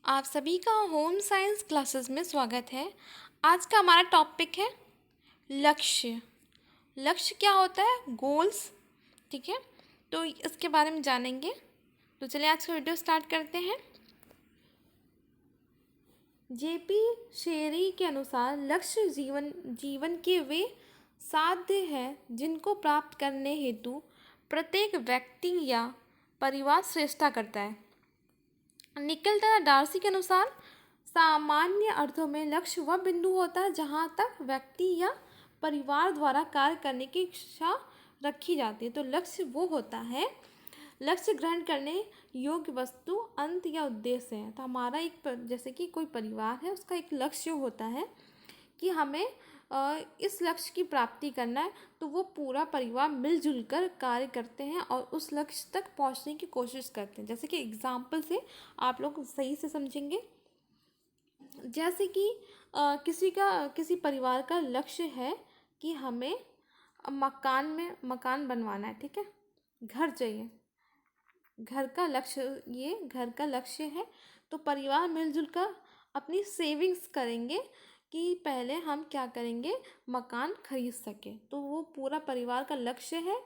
आप सभी का होम साइंस क्लासेस में स्वागत है। आज का हमारा टॉपिक है लक्ष्य। लक्ष्य क्या होता है? गोल्स। ठीक है, तो इसके बारे में जानेंगे। तो चलिए आज का वीडियो स्टार्ट करते हैं। जेपी शेरी के अनुसार लक्ष्य जीवन के वे साध्य हैं जिनको प्राप्त करने हेतु प्रत्येक व्यक्ति या परिवार श्रेष्ठता करता है। निकलता डार्सी के अनुसार सामान्य अर्थों में लक्ष्य वह बिंदु होता है जहाँ तक व्यक्ति या परिवार द्वारा कार्य करने की इच्छा रखी जाती है। तो लक्ष्य वो होता है, लक्ष्य ग्रहण करने योग्य वस्तु, अंत या उद्देश्य है। तो हमारा जैसे कि कोई परिवार है, उसका एक लक्ष्य होता है कि हमें इस लक्ष्य की प्राप्ति करना है। तो वो पूरा परिवार मिलजुल कर कार्य करते हैं और उस लक्ष्य तक पहुंचने की कोशिश करते हैं। जैसे कि एग्जाम्पल से आप लोग सही से समझेंगे। जैसे कि किसी परिवार का लक्ष्य है कि हमें मकान बनवाना है। ठीक है, घर चाहिए, घर का लक्ष्य है। तो परिवार मिलजुल कर अपनी सेविंग्स करेंगे कि पहले हम क्या करेंगे, मकान खरीद सके। तो वो पूरा परिवार का लक्ष्य है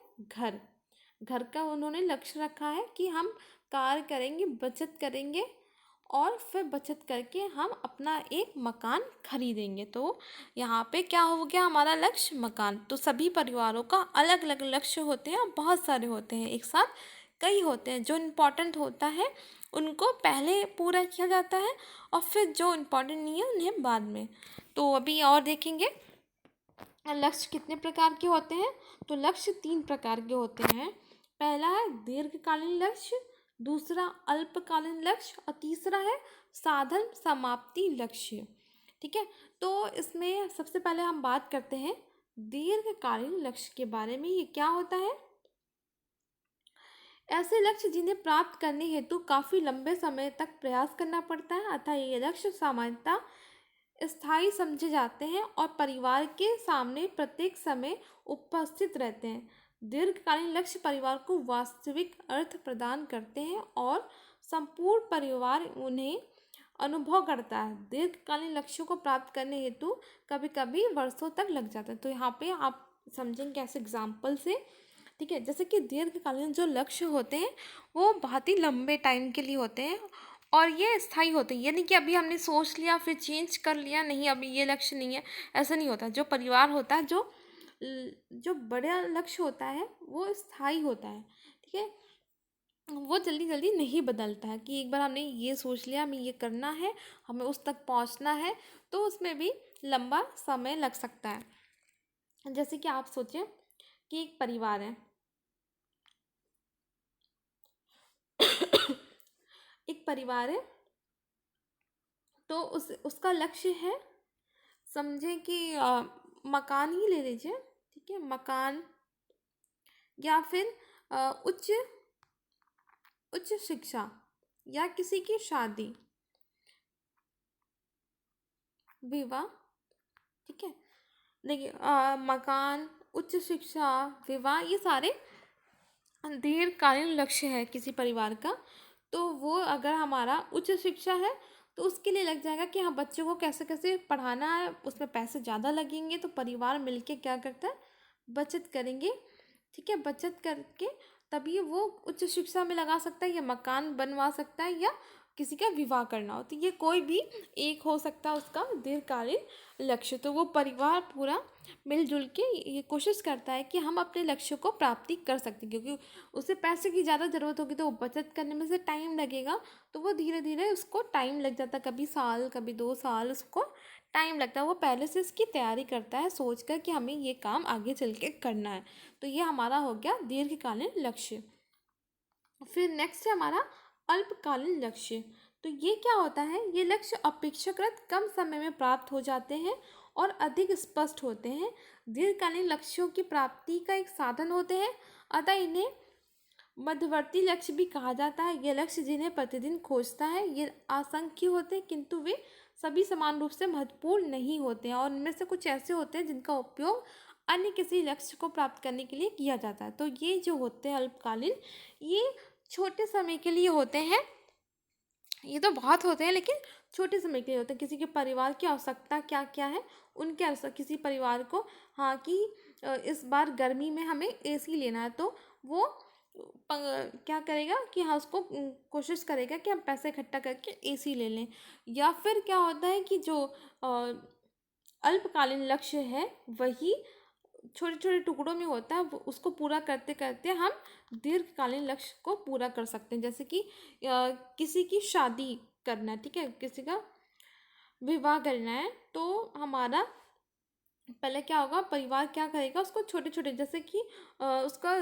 घर का उन्होंने लक्ष्य रखा है कि हम कार्य करेंगे, बचत करेंगे और फिर बचत करके हम अपना एक मकान खरीदेंगे। तो यहाँ पे क्या हो गया, हमारा लक्ष्य मकान। तो सभी परिवारों का अलग अलग लक्ष्य होते हैं और बहुत सारे होते हैं, एक साथ कई होते हैं। जो इम्पोर्टेंट होता है उनको पहले पूरा किया जाता है और फिर जो इम्पोर्टेंट नहीं है उन्हें बाद में। तो अभी और देखेंगे लक्ष्य कितने प्रकार के होते हैं। तो लक्ष्य 3 प्रकार के होते हैं। पहला है दीर्घकालीन लक्ष्य, दूसरा अल्पकालीन लक्ष्य और तीसरा है साधन समाप्ति लक्ष्य। ठीक है, तो इसमें सबसे पहले हम बात करते हैं दीर्घकालीन लक्ष्य के बारे में। ये क्या होता है? ऐसे लक्ष्य जिन्हें प्राप्त करने हेतु काफ़ी लंबे समय तक प्रयास करना पड़ता है, अतः ये लक्ष्य सामान्यतः स्थायी समझे जाते हैं और परिवार के सामने प्रत्येक समय उपस्थित रहते हैं। दीर्घकालीन लक्ष्य परिवार को वास्तविक अर्थ प्रदान करते हैं और संपूर्ण परिवार उन्हें अनुभव करता है। दीर्घकालीन लक्ष्यों को प्राप्त करने हेतु कभी कभी वर्षों तक लग जाता है। तो यहाँ पे आप समझेंगे कैसे एग्जाम्पल से। ठीक है, जैसे कि दीर्घकालीन जो लक्ष्य होते हैं वो बहुत ही लंबे टाइम के लिए होते हैं और ये स्थायी होते हैं। यानी कि अभी हमने सोच लिया फिर चेंज कर लिया, नहीं अभी ये लक्ष्य नहीं है, ऐसा नहीं होता। जो परिवार होता है, जो बड़ा लक्ष्य होता है वो स्थायी होता है। ठीक है, वो जल्दी जल्दी नहीं बदलता है कि एक बार हमने ये सोच लिया हमें ये करना है, हमें उस तक पहुंचना है, तो उसमें भी लंबा समय लग सकता है। जैसे कि आप सोचें कि एक परिवार है एक परिवार है, तो उसका लक्ष्य है, समझे कि मकान ही ले लीजिए। ठीक है, मकान या फिर उच्च उच्च शिक्षा या किसी की शादी, विवाह। ठीक है, देखिए मकान, उच्च शिक्षा, विवाह, ये सारे दीर्घकालीन लक्ष्य है किसी परिवार का। तो वो अगर हमारा उच्च शिक्षा है तो उसके लिए लग जाएगा कि हाँ बच्चों को कैसे कैसे पढ़ाना है, उसमें पैसे ज़्यादा लगेंगे। तो परिवार मिलके क्या करता है, बचत करेंगे। ठीक है, बचत करके तभी वो उच्च शिक्षा में लगा सकता है या मकान बनवा सकता है या किसी का विवाह करना हो। तो ये कोई भी एक हो सकता है उसका दीर्घकालीन लक्ष्य। तो वो परिवार पूरा मिलजुल के ये कोशिश करता है कि हम अपने लक्ष्य को प्राप्ति कर सकते हैं, क्योंकि उसे पैसे की ज़्यादा ज़रूरत होगी तो वो बचत करने में से टाइम लगेगा। तो वो धीरे धीरे उसको टाइम लग जाता है, कभी साल कभी 2 साल उसको टाइम लगता है। वो पहले से इसकी तैयारी करता है सोच कर कि हमें ये काम आगे चल के करना है। तो ये हमारा हो गया दीर्घकालीन लक्ष्य। फिर नेक्स्ट है हमारा अल्पकालीन लक्ष्य। तो ये क्या होता है, ये लक्ष्य अपेक्षाकृत कम समय में प्राप्त हो जाते हैं और अधिक स्पष्ट होते हैं। दीर्घकालीन लक्ष्यों की प्राप्ति का एक साधन होते हैं, अतः इन्हें मध्यवर्ती लक्ष्य भी कहा जाता है। ये लक्ष्य जिन्हें प्रतिदिन खोजता है, ये असंख्य होते हैं किंतु वे सभी समान रूप से महत्वपूर्ण नहीं होते हैं और इनमें से कुछ ऐसे होते हैं जिनका उपयोग अन्य किसी लक्ष्य को प्राप्त करने के लिए किया जाता है। तो ये जो होते हैं अल्पकालीन, ये छोटे समय के लिए होते हैं ये तो बहुत होते हैं, लेकिन छोटे समय के लिए होते हैं। किसी के परिवार की आवश्यकता क्या क्या है, उनके अनुसार किसी परिवार को, हाँ कि इस बार गर्मी में हमें एसी लेना है, तो वो क्या करेगा कि हाँ उसको कोशिश करेगा कि हम पैसे इकट्ठा करके एसी ले लें। या फिर क्या होता है कि जो अल्पकालीन लक्ष्य है वही छोटे छोटे टुकड़ों में होता है, उसको पूरा करते करते हम दीर्घकालीन लक्ष्य को पूरा कर सकते हैं। जैसे कि किसी की शादी करना है, ठीक है, किसी का विवाह करना है, तो हमारा पहले क्या होगा, परिवार क्या करेगा, उसको छोटे छोटे, जैसे कि उसका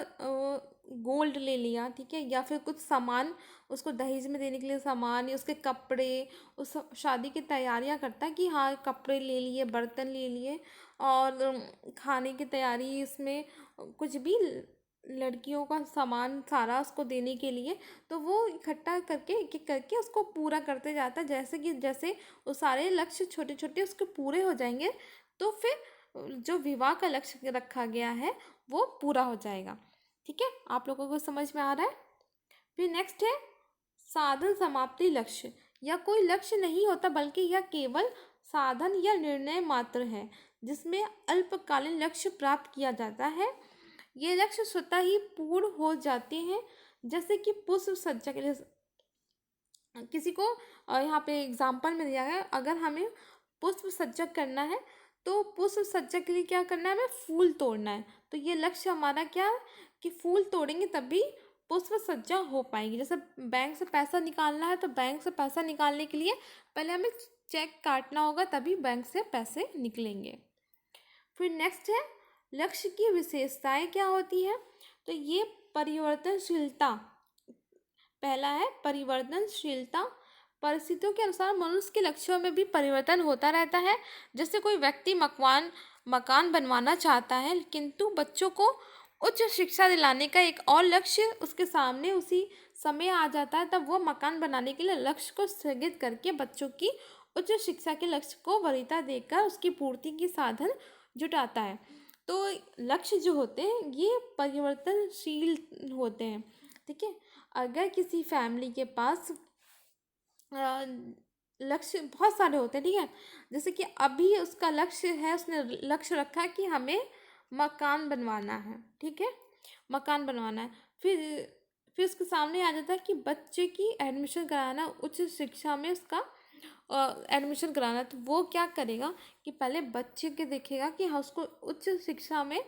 गोल्ड ले लिया, ठीक है, या फिर कुछ सामान उसको दहेज में देने के लिए सामान, या उसके कपड़े, उस शादी की तैयारियां करता है कि हाँ कपड़े ले लिए, बर्तन ले लिए, और खाने की तैयारी, इसमें कुछ भी लड़कियों का सामान सारा उसको देने के लिए, तो वो इकट्ठा करके एक एक करके उसको पूरा करते जाता है। जैसे कि जैसे वो सारे लक्ष्य छोटे छोटे उसके पूरे हो जाएंगे, तो फिर जो विवाह का लक्ष्य रखा गया है वो पूरा हो जाएगा। ठीक है, आप लोगों को समझ में आ रहा है। फिर नेक्स्ट है साधन समाप्ति लक्ष्य। यह कोई लक्ष्य नहीं होता, बल्कि यह केवल साधन या निर्णय मात्र है जिसमें अल्पकालीन लक्ष्य प्राप्त किया जाता है। ये लक्ष्य स्वतः ही पूर्ण हो जाते हैं। जैसे कि पुष्प सज्जा के लिए किसी को यहाँ पे एग्जाम्पल में दिया है, अगर हमें पुष्प सज्जा करना है तो पुष्प सज्जा के लिए क्या करना है, हमें फूल तोड़ना है। तो ये लक्ष्य हमारा क्या है कि फूल तोड़ेंगे तभी पुष्प सज्जा हो पाएगी। जैसे बैंक से पैसा निकालना है, तो बैंक से पैसा निकालने के लिए पहले हमें चेक काटना होगा, तभी बैंक से पैसे निकलेंगे। फिर नेक्स्ट है लक्ष्य की विशेषताएं क्या होती है। तो ये परिवर्तनशीलता, पहला है परिवर्तनशीलता। परिस्थितियों के अनुसार मनुष्य के लक्ष्यों में भी परिवर्तन होता रहता है। जैसे कोई व्यक्ति मकान बनवाना चाहता है, किंतु बच्चों को उच्च शिक्षा दिलाने का एक और लक्ष्य उसके सामने उसी समय आ जाता है, तब वो मकान बनाने के लिए लक्ष्य को स्थगित करके बच्चों की उच्च शिक्षा के लक्ष्य को वरीयता देकर उसकी पूर्ति की साधन जुटाता है। तो लक्ष्य जो होते हैं ये परिवर्तनशील होते हैं। ठीक है, अगर किसी फैमिली के पास लक्ष्य बहुत सारे होते हैं, ठीक है, जैसे कि अभी उसका लक्ष्य है, उसने लक्ष्य रखा है कि हमें मकान बनवाना है, ठीक है, मकान बनवाना है। फिर उसके सामने आ जाता है कि बच्चे की एडमिशन कराना, उच्च शिक्षा में उसका एडमिशन कराना। तो वो क्या करेगा कि पहले बच्चे के देखेगा कि हाँ उसको उच्च शिक्षा में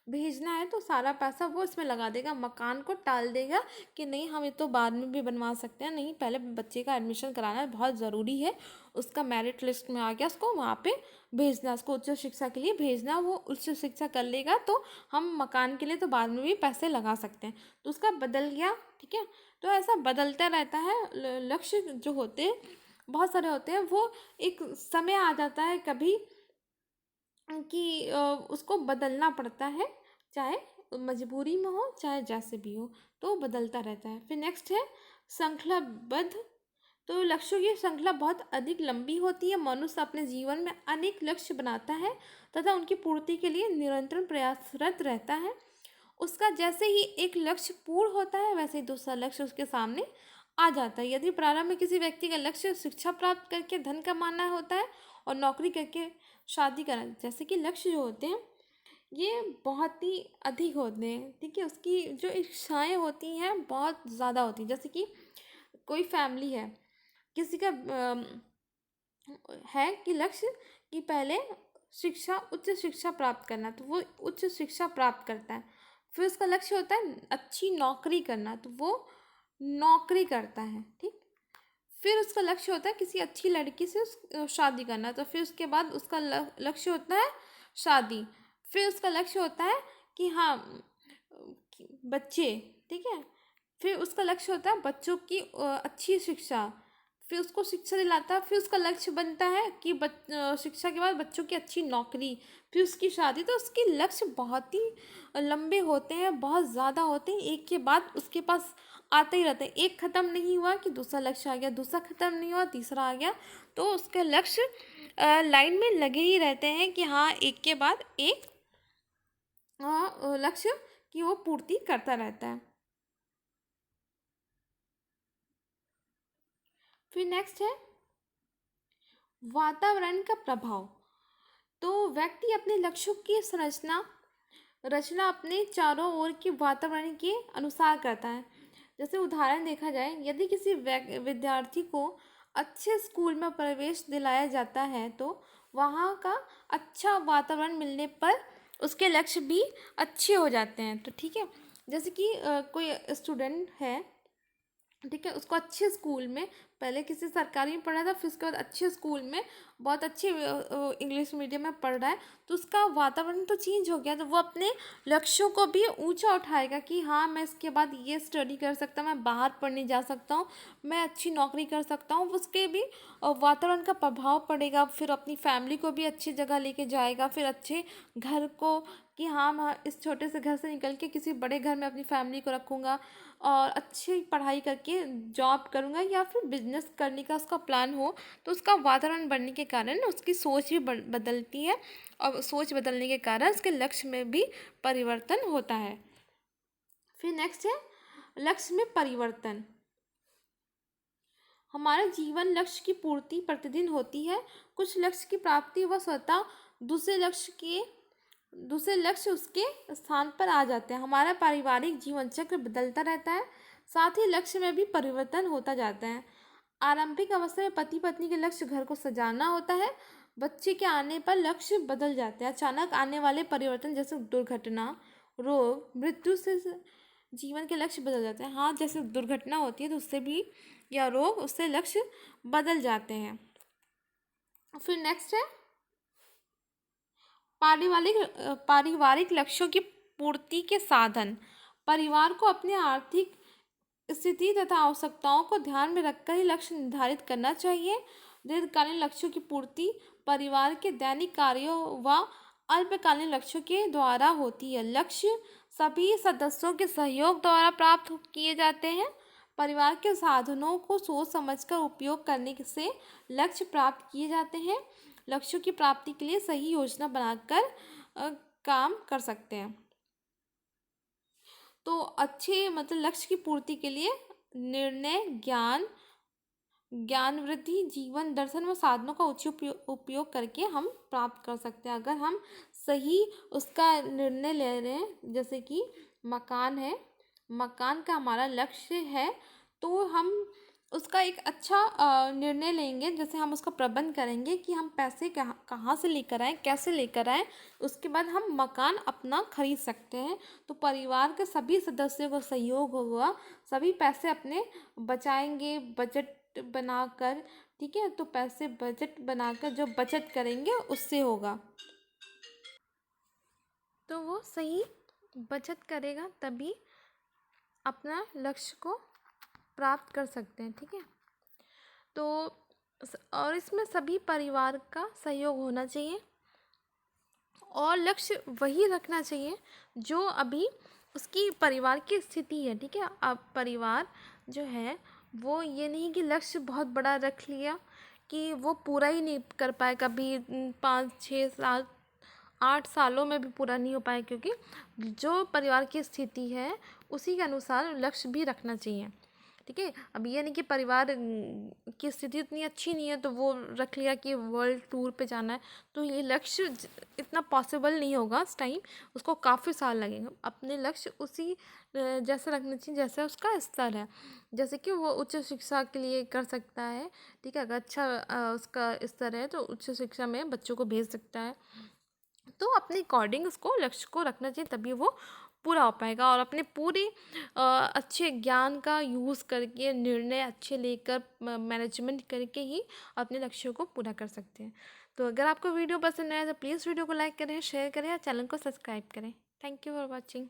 भेजना है, तो सारा पैसा वो इसमें लगा देगा, मकान को टाल देगा कि नहीं हम ये तो बाद में भी बनवा सकते हैं, नहीं पहले बच्चे का एडमिशन कराना बहुत ज़रूरी है, उसका मेरिट लिस्ट में आ गया, उसको वहाँ पे भेजना, उसको उच्च शिक्षा के लिए भेजना, वो उच्च शिक्षा कर लेगा तो हम मकान के लिए तो बाद में भी पैसे लगा सकते हैं। तो उसका बदल गया, ठीक है। तो ऐसा बदलता रहता है, लक्ष्य जो होते हैं बहुत सारे होते हैं, वो एक समय आ जाता है कभी कि उसको बदलना पड़ता है, चाहे मजबूरी में हो चाहे जैसे भी हो, तो बदलता रहता है। फिर नेक्स्ट है श्रृंखलाबद्ध। तो लक्ष्यों की श्रृंखला बहुत अधिक लंबी होती है। मनुष्य अपने जीवन में अनेक लक्ष्य बनाता है तथा उनकी पूर्ति के लिए निरंतर प्रयासरत रहता है। उसका जैसे ही एक लक्ष्य पूर्ण होता है, वैसे ही दूसरा लक्ष्य उसके सामने आ जाता है। यदि प्रारंभ में किसी व्यक्ति का लक्ष्य शिक्षा प्राप्त करके धन कमाना होता है और नौकरी करके शादी करना, जैसे कि लक्ष्य जो होते हैं ये बहुत ही अधिक होते हैं, ठीक है, उसकी जो इच्छाएं होती हैं बहुत ज़्यादा होती हैं। जैसे कि कोई फैमिली है, किसी का है कि लक्ष्य कि पहले शिक्षा, उच्च शिक्षा प्राप्त करना, तो वो उच्च शिक्षा प्राप्त करता है। फिर उसका लक्ष्य होता है अच्छी नौकरी करना, तो वो नौकरी करता है, ठीक। फिर उसका लक्ष्य होता है किसी अच्छी लड़की से शादी करना, तो फिर उसके बाद उसका लक्ष्य होता है शादी। फिर उसका लक्ष्य होता है कि हाँ बच्चे, ठीक है। फिर उसका लक्ष्य होता है बच्चों की अच्छी शिक्षा, फिर उसको शिक्षा दिलाता है। फिर उसका लक्ष्य बनता है कि शिक्षा के बाद बच्चों की अच्छी नौकरी, फिर उसकी शादी। तो उसके लक्ष्य बहुत ही लंबे होते हैं, बहुत ज़्यादा होते हैं, एक के बाद उसके पास आते ही रहते हैं। एक ख़त्म नहीं हुआ कि दूसरा लक्ष्य आ गया, दूसरा ख़त्म नहीं हुआ तीसरा आ गया, तो उसके लक्ष्य लाइन में लगे ही रहते हैं कि हाँ एक के बाद एक लक्ष्य की वो पूर्ति करता रहता है। फिर नेक्स्ट है वातावरण का प्रभाव। तो व्यक्ति अपने लक्ष्यों की रचना अपने चारों ओर के वातावरण के अनुसार करता है। जैसे उदाहरण देखा जाए, यदि किसी विद्यार्थी को अच्छे स्कूल में प्रवेश दिलाया जाता है तो वहाँ का अच्छा वातावरण मिलने पर उसके लक्ष्य भी अच्छे हो जाते हैं। तो ठीक है, जैसे कि कोई स्टूडेंट है, ठीक है, उसको अच्छे स्कूल में, पहले किसी सरकारी में पढ़ा था, फिर उसके बाद अच्छे स्कूल में बहुत अच्छे इंग्लिश मीडियम में पढ़ रहा है, तो उसका वातावरण तो चेंज हो गया, तो वो अपने लक्ष्यों को भी ऊंचा उठाएगा कि हाँ मैं इसके बाद ये स्टडी कर सकता हूँ, मैं बाहर पढ़ने जा सकता हूँ, मैं अच्छी नौकरी कर सकता हूँ। उसके भी वातावरण का प्रभाव पड़ेगा, फिर अपनी फैमिली को भी अच्छी जगह लेके जाएगा, फिर अच्छे घर को कि हाँ मैं इस छोटे से घर से निकल के किसी बड़े घर में अपनी फैमिली को रखूँगा और अच्छी पढ़ाई करके जॉब करूँगा या फिर बिजनेस करने का उसका प्लान हो, तो उसका वातावरण बनने के कारण उसकी सोच भी बदलती है और सोच बदलने के कारण उसके लक्ष्य में भी परिवर्तन होता है। फिर नेक्स्ट है लक्ष्य में परिवर्तन। हमारे जीवन लक्ष्य की पूर्ति प्रतिदिन होती है। कुछ लक्ष्य की प्राप्ति व स्वतः दूसरे लक्ष्य उसके स्थान पर आ जाते हैं। हमारा पारिवारिक जीवन चक्र बदलता रहता है, साथ ही लक्ष्य में भी परिवर्तन होता जाता है। आरंभिक अवस्था में पति पत्नी के लक्ष्य घर को सजाना होता है, बच्चे के आने पर लक्ष्य बदल जाते हैं। अचानक आने वाले परिवर्तन जैसे दुर्घटना, रोग, मृत्यु से जीवन के लक्ष्य बदल जाते हैं। हाँ, जैसे दुर्घटना होती है तो उससे भी, या रोग, उससे लक्ष्य बदल जाते हैं। फिर नेक्स्ट है पारिवारिक लक्ष्यों की पूर्ति के साधन। परिवार को अपने आर्थिक स्थिति तथा आवश्यकताओं को ध्यान में रखकर ही लक्ष्य निर्धारित करना चाहिए। दीर्घकालीन लक्ष्यों की पूर्ति परिवार के दैनिक कार्यों व अल्पकालीन लक्ष्यों के द्वारा होती है। लक्ष्य सभी सदस्यों के सहयोग द्वारा प्राप्त किए जाते हैं। परिवार के साधनों को सोच समझकर उपयोग करने से लक्ष्य प्राप्त किए जाते हैं। लक्ष्यों की प्राप्ति के लिए सही योजना बनाकर काम कर सकते हैं। तो अच्छे मतलब लक्ष्य की पूर्ति के लिए निर्णय, ज्ञान वृद्धि, जीवन दर्शन व साधनों का उचित उपयोग करके हम प्राप्त कर सकते हैं। अगर हम सही उसका निर्णय ले रहे हैं, जैसे कि मकान है, मकान का हमारा लक्ष्य है, तो हम उसका एक अच्छा निर्णय लेंगे। जैसे हम उसका प्रबंध करेंगे कि हम पैसे कहाँ से लेकर आएँ, कैसे लेकर आएँ, उसके बाद हम मकान अपना खरीद सकते हैं। तो परिवार के सभी सदस्यों का सहयोग होगा, सभी पैसे अपने बचाएंगे बजट बनाकर, ठीक है, तो पैसे बजट बनाकर जो बचत करेंगे उससे होगा, तो वो सही बचत करेगा तभी अपना लक्ष्य को प्राप्त कर सकते हैं। ठीक है, तो और इसमें सभी परिवार का सहयोग होना चाहिए और लक्ष्य वही रखना चाहिए जो अभी उसकी परिवार की स्थिति है। ठीक है, अब परिवार जो है वो ये नहीं कि लक्ष्य बहुत बड़ा रख लिया कि वो पूरा ही नहीं कर पाए, कभी 5, 6, 7, 8 सालों में भी पूरा नहीं हो पाए, क्योंकि जो परिवार की स्थिति है उसी के अनुसार लक्ष्य भी रखना चाहिए। ठीक है, अब ये नहीं कि परिवार की स्थिति इतनी अच्छी नहीं है तो वो रख लिया कि वर्ल्ड टूर पे जाना है, तो ये लक्ष्य इतना पॉसिबल नहीं होगा उस टाइम, उसको काफ़ी साल लगेंगे। अपने लक्ष्य उसी जैसे रखना चाहिए जैसा उसका स्तर है, जैसे कि वो उच्च शिक्षा के लिए कर सकता है। ठीक है, अगर अच्छा उसका स्तर है तो उच्च शिक्षा में बच्चों को भेज सकता है। तो अपने अकॉर्डिंग उसको लक्ष्य को रखना चाहिए, तभी वो पूरा हो पाएगा। और अपने पूरे अच्छे ज्ञान का यूज़ करके, निर्णय अच्छे लेकर, मैनेजमेंट करके ही अपने लक्ष्यों को पूरा कर सकते हैं। तो अगर आपको वीडियो पसंद आया तो प्लीज़ वीडियो को लाइक करें, शेयर करें और चैनल को सब्सक्राइब करें। Thank you for watching.